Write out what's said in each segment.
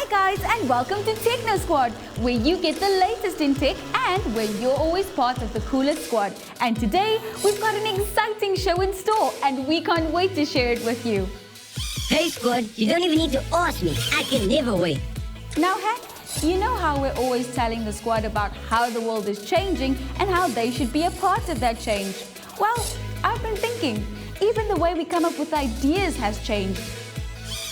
Hi guys and welcome to Techno Squad, where you get the latest in tech and where you're always part of the coolest squad. And today we've got an exciting show in store and we can't wait to share it with you. Hey squad, you don't even need to ask me. I can never wait. Now Hack, you know how we're always telling the squad about how the world is changing and how they should be a part of that change. Well, I've been thinking, even the way we come up with ideas has changed.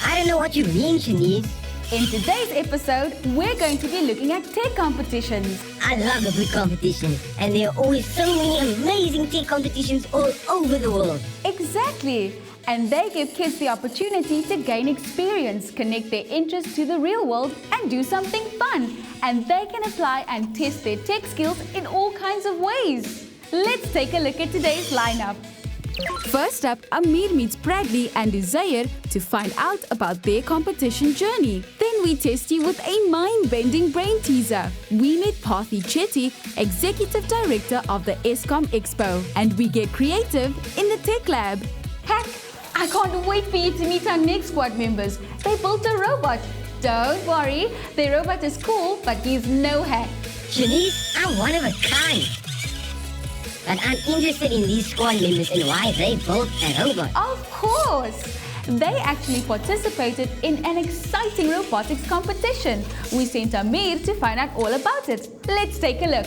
I don't know what you mean, Shanice. In today's episode, we're going to be looking at tech competitions. I love a good competition, and there are always so many amazing tech competitions all over the world. Exactly. And they give kids the opportunity to gain experience, connect their interests to the real world and do something fun. And they can apply and test their tech skills in all kinds of ways. Let's take a look at today's lineup. First up, Amir meets Bradley and Uzair to find out about their competition journey. Then we test you with a mind-bending brain teaser. We meet Parthy Chetty, Executive Director of the Eskom Expo. And we get creative in the Tech Lab. Hack, I can't wait for you to meet our next squad members. They built a robot. Don't worry, their robot is cool, but he's no hack. Shanice, I'm one of a kind. But I'm interested in these squad members and why they built a robot. Of course! They actually participated in an exciting robotics competition. We sent Amir to find out all about it. Let's take a look.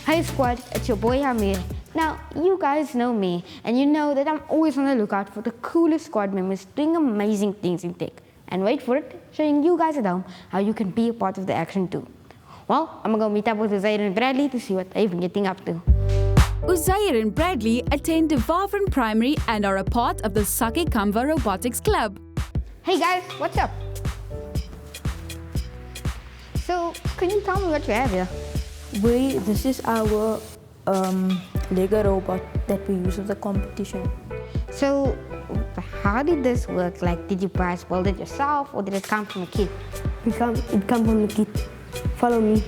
Hey squad, it's your boy Amir. Now, you guys know me, and you know that I'm always on the lookout for the coolest squad members doing amazing things in tech. And wait for it, showing you guys at home how you can be a part of the action too. Well, I'm gonna go meet up with Uzair and Bradley to see what they've been getting up to. Uzair and Bradley attend Devavran Primary and are a part of the Sake Kamva Robotics Club. Hey guys, what's up? So, can you tell me what you have here? This is our Lego robot that we use at the competition. So, how did this work? Like, did you guys build it yourself or did it come from a kit? It comes from the kit. Follow me.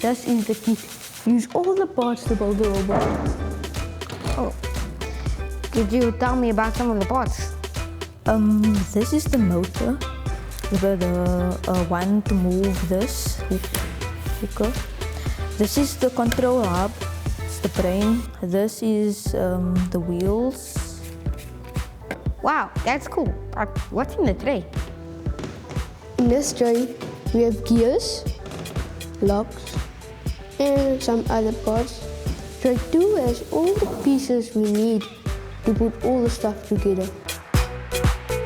This is the kit. Use all the parts to build the robot. Oh, could you tell me about some of the parts? This is the motor. The one to move this. Okay. This is the control hub. It's the brain. This is the wheels. Wow, that's cool. But what's in the tray? In this tray, we have gears, locks, and some other parts. Tray 2 has all the pieces we need to put all the stuff together.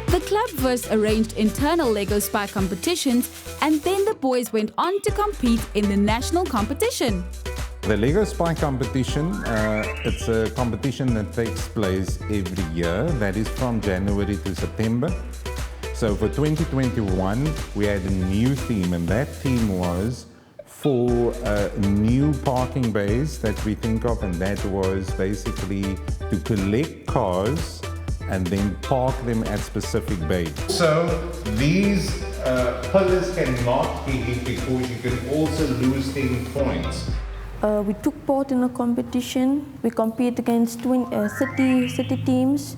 The club first arranged internal Lego Spy competitions and then the boys went on to compete in the national competition. The Lego Spy competition, it's a competition that takes place every year. That is from January to September. So for 2021, we had a new theme, and that theme was for new parking bays that we think of, and that was basically to collect cars and then park them at specific bays. So these pillars cannot be hit because you can also lose 10 points. We took part in a competition. We competed against 30 teams.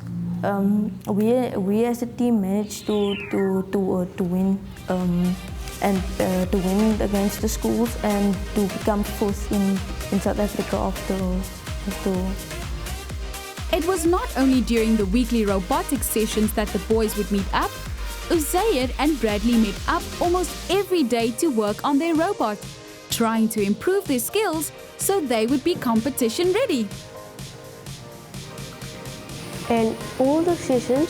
We as a team managed to win and to win against the schools and to become fourth in South Africa after. It was not only during the weekly robotics sessions that the boys would meet up. Uzair and Bradley met up almost every day to work on their robot, trying to improve their skills so they would be competition ready. And all the sessions,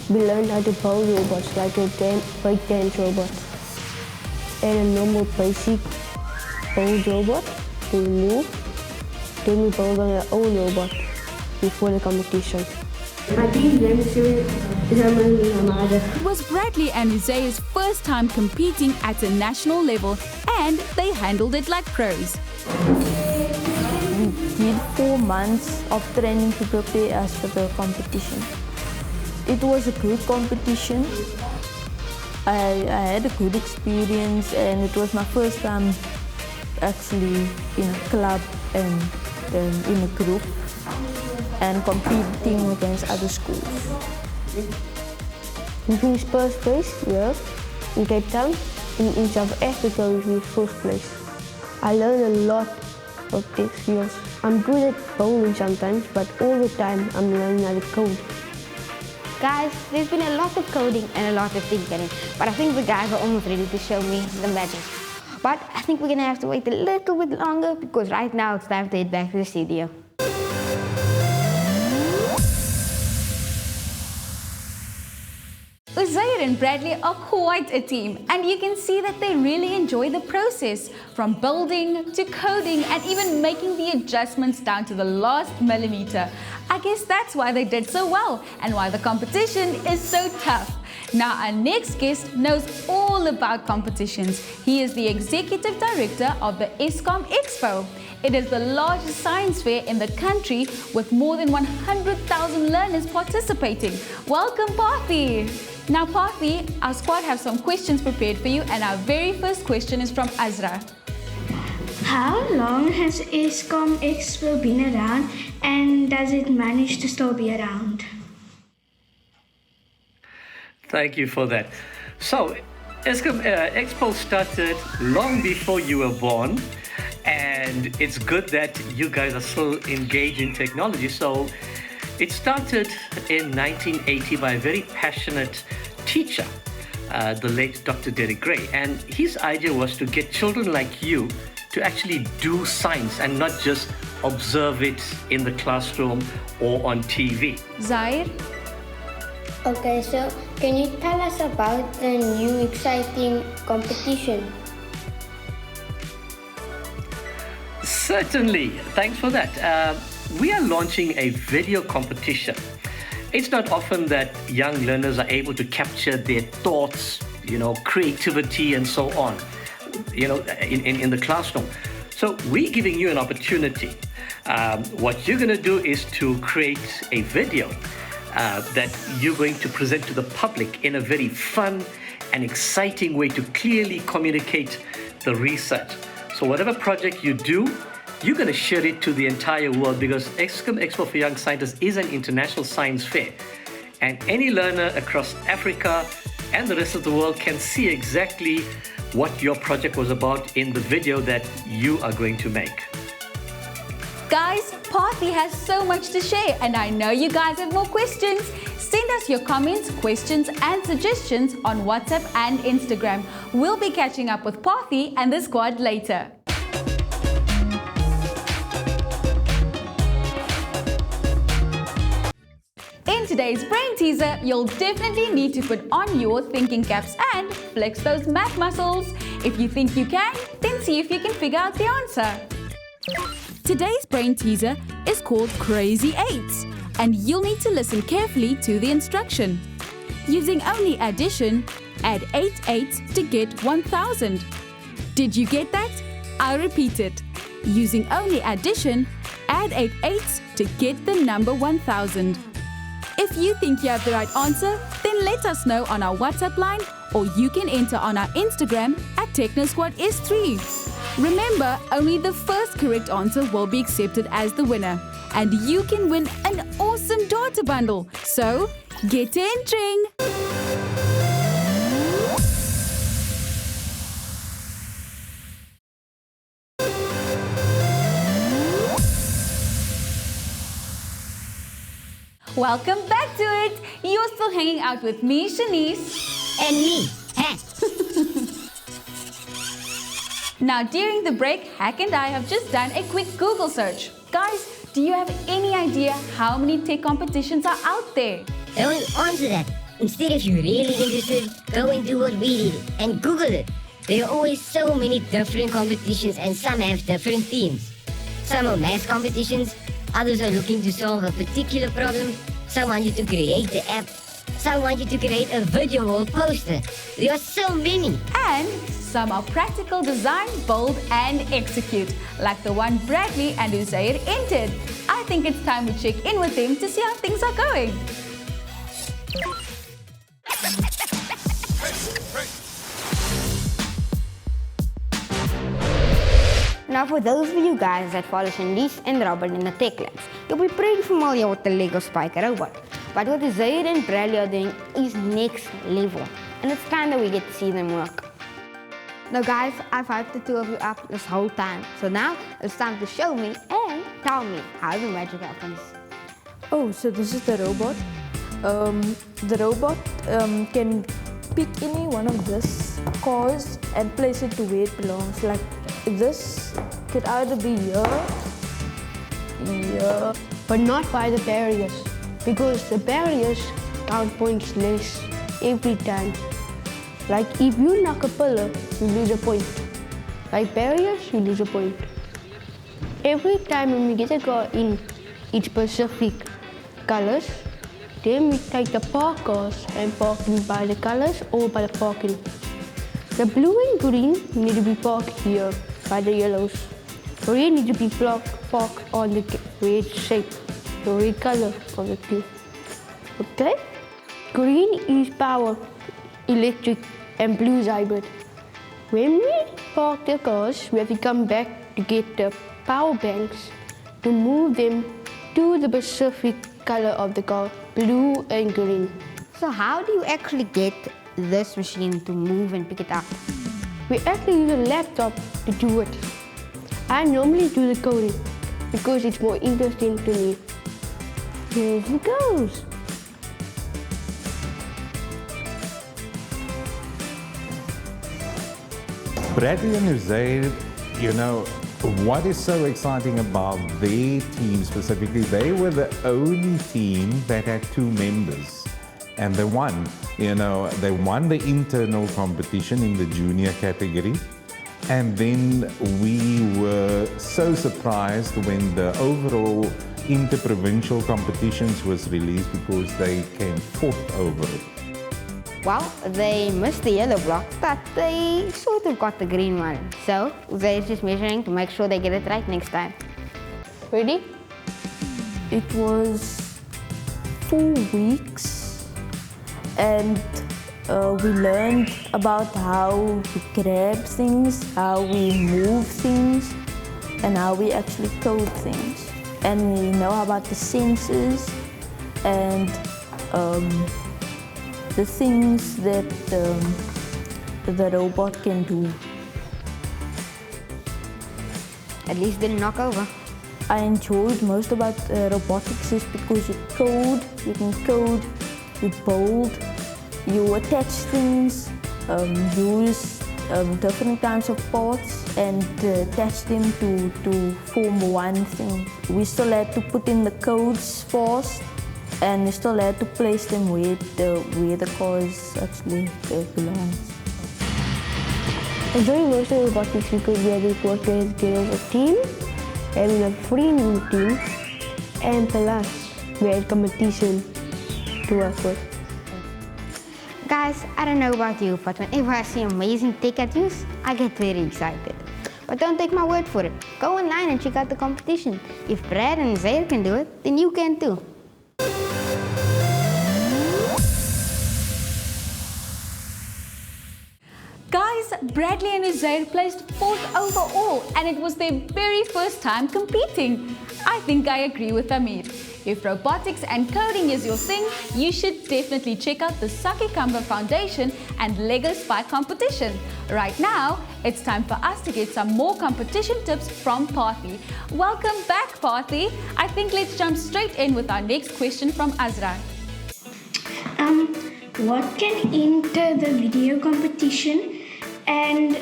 we learned how to build robots like a breakdance robot and a normal basic build robot to move. Then we build our own robot before the competition. It was Bradley and Uzair's first time competing at a national level and they handled it like pros. We did 4 months of training to prepare us for the competition. It was a good competition. I had a good experience and it was my first time actually in a club and in a group and competing against other schools. We finished first place here in Cape Town. In South Africa, we finished first place. I learned a lot of tech skills. I'm good at bowling sometimes, but all the time I'm learning how to code. Guys, there's been a lot of coding and a lot of tinkering, but I think the guys are almost ready to show me the magic. But I think we're gonna have to wait a little bit longer because right now it's time to head back to the studio. Uzair and Bradley are quite a team, and you can see that they really enjoy the process, from building to coding and even making the adjustments down to the last millimeter. I guess that's why they did so well and why the competition is so tough. Now our next guest knows all about competitions. He is the Executive Director of the Eskom Expo. It is the largest science fair in the country with more than 100,000 learners participating. Welcome, Parthy! Now, Parthy, our squad have some questions prepared for you, and our very first question is from Azra. How long has Eskom Expo been around, and does it manage to still be around? Thank you for that. So, Eskom Expo started long before you were born, and it's good that you guys are still engaged in technology. So, it started in 1980 by a very passionate teacher, the late Dr. Derek Gray, and his idea was to get children like you to actually do science and not just observe it in the classroom or on TV. Zair? Okay, so can you tell us about the new exciting competition? Certainly, thanks for that. We are launching a video competition. It's not often that young learners are able to capture their thoughts, creativity and so on, in the classroom. So we're giving you an opportunity. What you're going to do is to create a video that you're going to present to the public in a very fun and exciting way to clearly communicate the research. So whatever project you do, you're going to share it to the entire world, because Eskom Expo for Young Scientists is an international science fair. And any learner across Africa and the rest of the world can see exactly what your project was about in the video that you are going to make. Guys, Parthy has so much to share, and I know you guys have more questions. Send us your comments, questions and suggestions on WhatsApp and Instagram. We'll be catching up with Parthy and the squad later. In today's brain teaser, you'll definitely need to put on your thinking caps and flex those math muscles. If you think you can, then see if you can figure out the answer. Today's brain teaser is called Crazy Eights, and you'll need to listen carefully to the instruction. Using only addition, add 8 eights to get 1,000. Did you get that? I'll repeat it. Using only addition, add 8 eights to get the number 1,000. If you think you have the right answer, then let us know on our WhatsApp line, or you can enter on our Instagram at TechnoSquadS3. Remember, only the first correct answer will be accepted as the winner, and you can win an awesome data bundle. So, get entering! Welcome back to it! You're still hanging out with me, Shanice. And me, Hack. Now, during the break, Hack and I have just done a quick Google search. Guys, do you have any idea how many tech competitions are out there? Don't answer that. Instead, if you're really interested, go and do what we did and Google it. There are always so many different competitions, and some have different themes. Some are math competitions, others are looking to solve a particular problem, some want you to create the app, some want you to create a video or poster. There are so many. And some are practical design, build and execute, like the one Bradley and Uzair entered. I think it's time we check in with them to see how things are going. Now for those of you guys that follow Shandice and Robert in the Tech Labs, you'll be pretty familiar with the Lego Spiker robot. But what Zaid and Bradley are doing is next level, and it's time that we get to see them work. Now guys, I've hyped the two of you up this whole time, so now it's time to show me and tell me how the magic happens. Oh, so this is the robot. The robot can pick any one of this cars and place it to where it belongs. Like this could either be here, But not by the barriers, because the barriers count points less every time. Like if you knock a pillar, you lose a point. Like barriers, you lose a point. Every time when we get a car in its specific colors, then we take the park cars and park them by the colors or by the parking. The blue and green need to be parked here by the yellows. Red need to be parked on the red shape, the red color of the queue. Okay? Green is power, electric, and blue is hybrid. When we park the cars, we have to come back to get the power banks to move them to the specific color of the car, blue and green. So how do you actually get this machine to move and pick it up? We actually use a laptop to do it. I normally do the coding because it's more interesting to me. Here it goes. Bradley and Zaid, you know, what is so exciting about their team specifically, they were the only team that had 2 members. And they won, you know, they won the internal competition in the junior category. And then we were so surprised when the overall interprovincial competitions was released because they came 4th overall. Well, they missed the yellow block, but they sort of got the green one. So they're just measuring to make sure they get it right next time. Ready? It was 4 weeks, and we learned about how we grab things, how we move things, and how we actually code things. And we know about the sensors and the things that the robot can do. At least didn't knock over. I enjoyed most about robotics is because you can code, you build, you attach things, use different kinds of parts and attach them to form one thing. We still had to put in the codes first, and we still had to place them where the cars actually belongs. Enjoying most of robotics because we had to work together as a team, having a free new team, and plus we had competition to work with. Guys, I don't know about you, but whenever I see amazing tech at use, I get very excited. But don't take my word for it. Go online and check out the competition. If Brad and Zaid can do it, then you can too. Guys, Bradley and Zaid placed 4th overall, and it was their very first time competing. I think I agree with Amir. If robotics and coding is your thing, you should definitely check out the Saki Kamba Foundation and Lego Spike competition. Right now, it's time for us to get some more competition tips from Parthy. Welcome back, Parthy. I think let's jump straight in with our next question from Azra. What can enter the video competition, and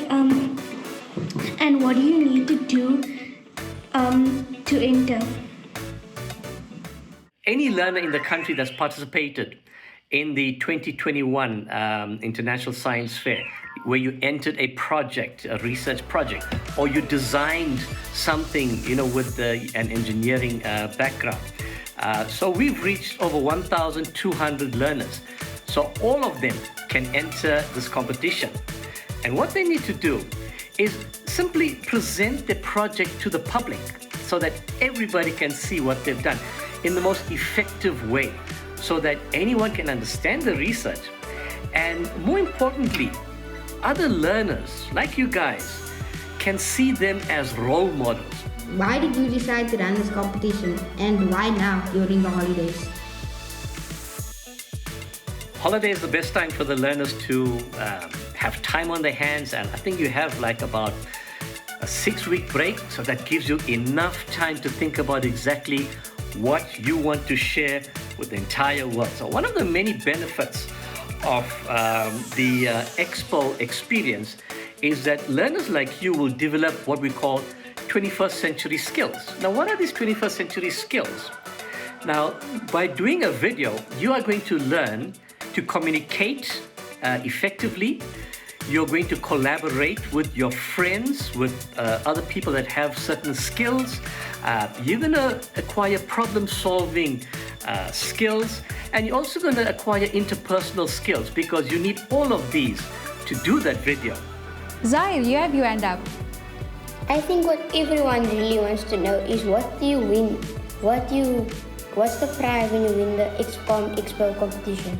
what do you need to do to enter? Any learner in the country that's participated in the 2021 International Science Fair, where you entered a project, a research project, or you designed something, you know, with an engineering background. So we've reached over 1,200 learners. So all of them can enter this competition. And what they need to do is simply present the project to the public so that everybody can see what they've done in the most effective way, so that anyone can understand the research. And more importantly, other learners like you guys can see them as role models. Why did you decide to run this competition, and why now during the holidays? Holiday is the best time for the learners to have time on their hands, and I think you have like about a 6-week break, so that gives you enough time to think about exactly what you want to share with the entire world. So one of the many benefits of the Expo experience is that learners like you will develop what we call 21st century skills. Now, what are these 21st century skills? Now, by doing a video, you are going to learn to communicate effectively. You're going to collaborate with your friends, with other people that have certain skills. You're going to acquire problem-solving skills, and you're also going to acquire interpersonal skills, because you need all of these to do that video. Zahir, you have your hand up. I think what everyone really wants to know is, what do you win? What's the prize when you win the Eskom Expo competition?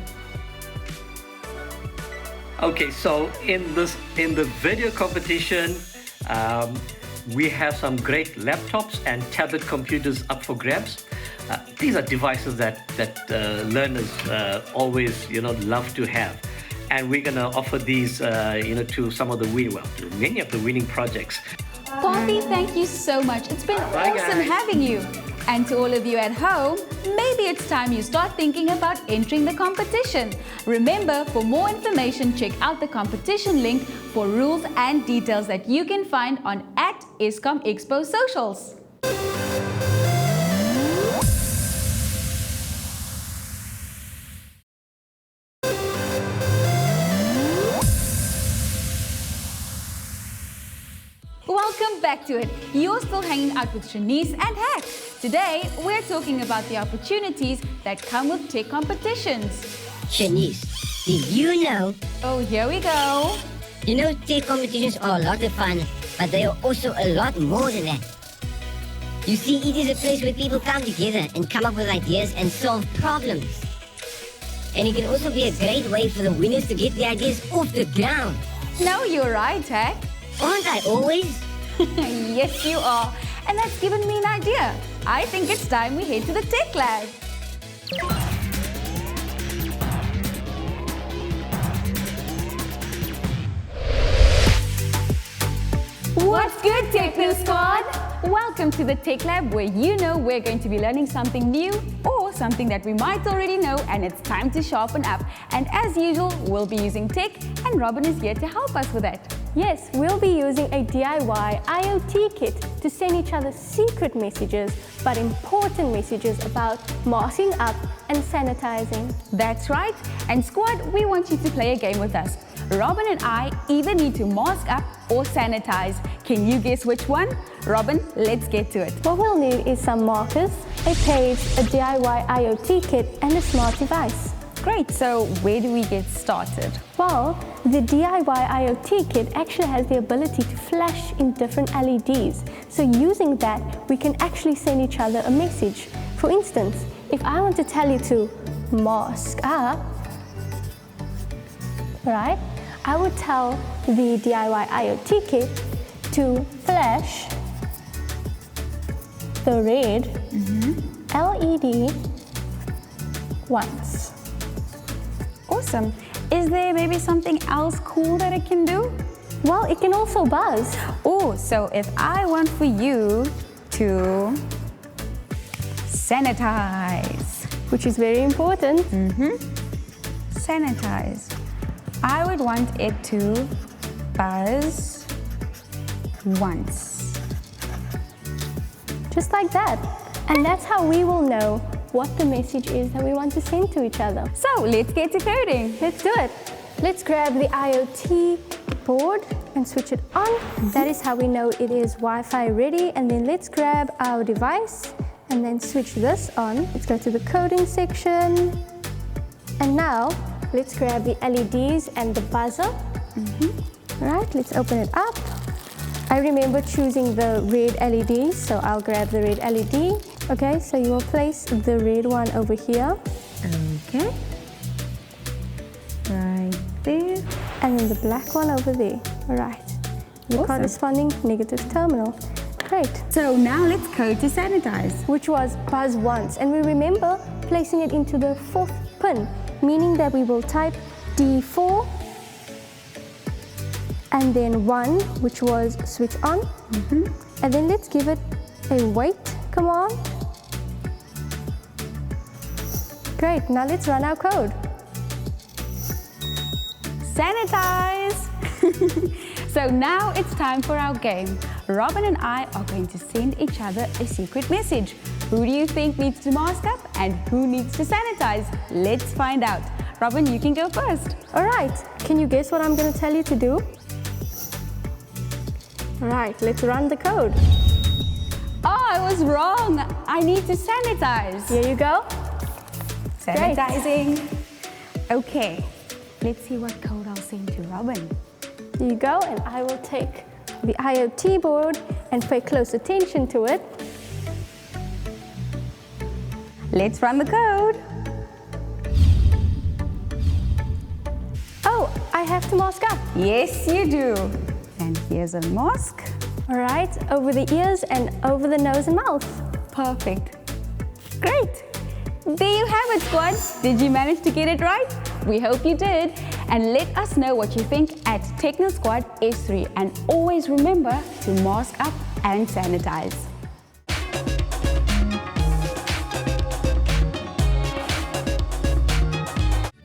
Okay, so in the video competition, we have some great laptops and tablet computers up for grabs. These are devices that learners always love to have, and we're gonna offer these to some of the to many of the winning projects. Parthy, thank you so much. It's been Bye, awesome guys. having you. And to all of you at home, maybe it's time you start thinking about entering the competition. Remember, for more information, check out the competition link for rules and details that you can find on @Eskom Expo socials. Welcome back to it. You're still hanging out with Shanice and Hack. Today, we're talking about the opportunities that come with tech competitions. Shanice, did you know? Oh, here we go. You know, tech competitions are a lot of fun, but they are also a lot more than that. You see, it is a place where people come together and come up with ideas and solve problems. And it can also be a great way for the winners to get their ideas off the ground. No, you're right, Hack. Aren't I always? Yes, you are. And that's given me an idea. I think it's time we head to the tech lab. What's good, Techno Squad? Welcome to the Tech Lab, where we're going to be learning something new or something that we might already know, and it's time to sharpen up. And as usual, we'll be using tech, and Robin is here to help us with that. Yes, we'll be using a DIY IoT kit to send each other secret messages, but important messages about masking up and sanitizing. That's right. And squad, we want you to play a game with us. Robin and I either need to mask up or sanitize. Can you guess which one? Robin, let's get to it. What we'll need is some markers, a page, a DIY IoT kit, and a smart device. Great, so where do we get started? Well, the DIY IoT kit actually has the ability to flash in different LEDs. So using that, we can actually send each other a message. For instance, if I want to tell you to mask up, right, I would tell the DIY IoT kit to flash the red LED once. Awesome. Is there maybe something else cool that it can do? Well, it can also buzz. Oh, so if I want for you to sanitize, Which is very important. sanitize, I would want it to buzz once. Just like that. And that's how we will know what the message is that we want to send to each other. So let's get to coding. Let's do it. Let's grab the IoT board and switch it on. That is how we know it is Wi-Fi ready. And then let's grab our device and then switch this on. Let's go to the coding section. And now let's grab the LEDs and the buzzer. Right, let's open it up. I remember choosing the red LED, so I'll grab the red LED. Okay, so you will place the red one over here. Okay. Right there. And then the black one over there. All right. your Awesome. corresponding negative terminal. Great. So now let's code to sanitize. Which was buzz once, and we remember placing it into the 4th pin, meaning that we will type D4 and then 1, which was switch on, and then let's give it a wait command. Great, now let's run our code. Sanitize! So now it's time for our game. Robin and I are going to send each other a secret message. Who do you think needs to mask up and who needs to sanitize? Let's find out. Robin, you can go first. All right, can you guess what I'm going to tell you to do? All right, let's run the code. Oh, I was wrong. I need to sanitize. Here you go. Sanitizing. Okay, let's see what code I'll send to Robin. Here you go, and I will take the IoT board and pay close attention to it. Let's run the code. Oh, I have to mask up. Yes, you do. And here's a mask. All right, over the ears and over the nose and mouth. Perfect. Great. There you have it, squad. Did you manage to get it right? We hope you did. And let us know what you think at Techno Squad S3. And always remember to mask up and sanitize.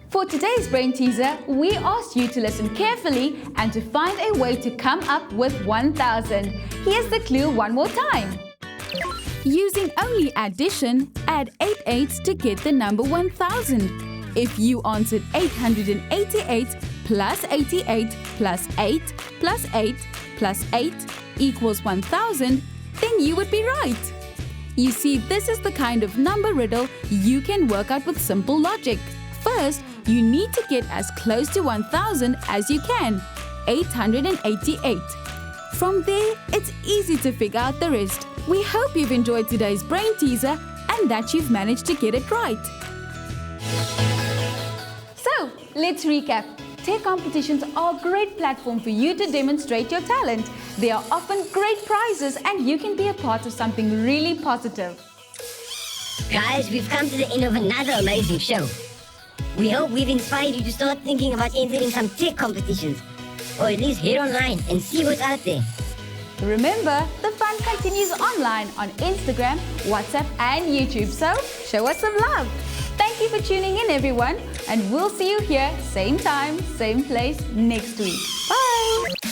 For today's brain teaser, we asked you to listen carefully and to find a way to come up with 1,000. Here's the clue one more time. Using only addition, add 8 8s to get the number 1,000. If you answered 888 plus 88 plus 8 plus 8 plus 8 equals 1,000, then you would be right. You see, this is the kind of number riddle you can work out with simple logic. First, you need to get as close to 1,000 as you can, 888. From there, it's easy to figure out the rest. We hope you've enjoyed today's brain teaser and that you've managed to get it right. So, let's recap. Tech competitions are a great platform for you to demonstrate your talent. They are often great prizes and you can be a part of something really positive. Guys, we've come to the end of another amazing show. We hope we've inspired you to start thinking about entering some tech competitions, or at least head online and see what's out there. Remember, the fun continues online on Instagram, WhatsApp and YouTube, so show us some love. Thank you for tuning in, everyone, and we'll see you here same time, same place next week. Bye!